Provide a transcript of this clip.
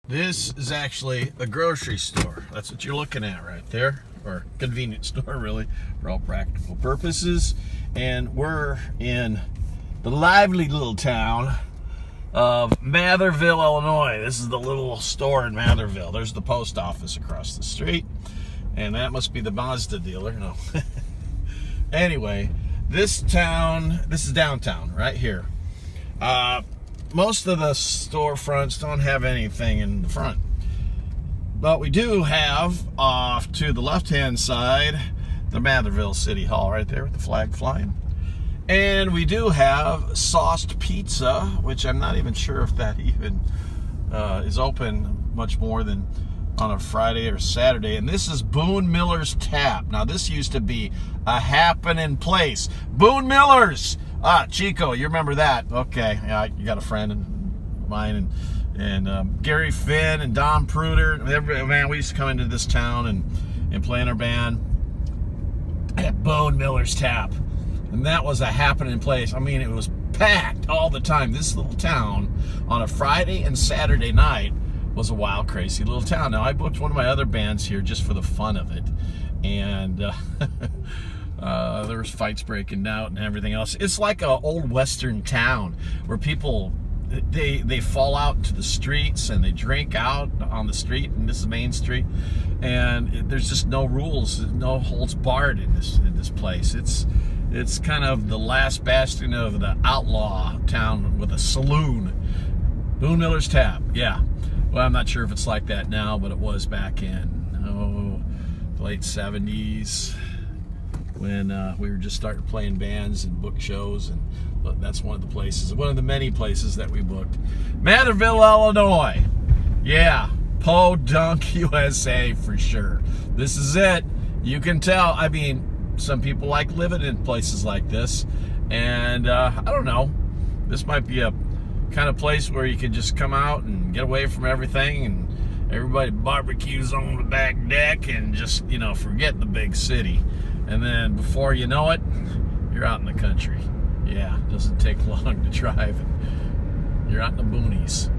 This is actually a grocery store. That's what you're looking at right there, or convenience store really, for all practical purposes. And we're in the lively little town of Matherville, Illinois. This is the little store in Matherville. There's the post office across the street, and that must be the Mazda dealer. No. Anyway, this is downtown right here. Most of the storefronts don't have anything in the front, but we do have off to the left-hand side the Matherville City Hall right there with the flag flying, and we do have Sauced Pizza, which I'm not even sure if that even is open much more than on a Friday or Saturday. And this is Boone Miller's Tap. Now this used to be a happening place. Boone Miller's. Chico, you remember that? Okay, yeah, you got a friend of mine, and Gary Finn and Don Pruder. Man, we used to come into this town and play in our band at Boone Miller's Tap, and that was a happening place. I mean, it was packed all the time. This little town on a Friday and Saturday night was a wild, crazy little town. Now, I booked one of my other bands here just for the fun of it, and there was fights breaking out and everything else. It's like an old western town where people they fall out into the streets and they drink out on the street, and this is Main Street, and there's just no rules, no holds barred in this place. It's kind of the last bastion of the outlaw town with a saloon. Boone Miller's Tap, yeah. Well, I'm not sure if it's like that now, but it was back in the late 70s. When we were just starting playing bands and book shows, and that's one of the many places that we booked. Matherville, Illinois. Yeah, Podunk, USA for sure. This is it. You can tell. I mean, some people like living in places like this, and I don't know. This might be a kind of place where you can just come out and get away from everything, and everybody barbecues on the back deck and just, forget the big city. And then before you know it, you're out in the country. Yeah, it doesn't take long to drive. You're out in the boonies.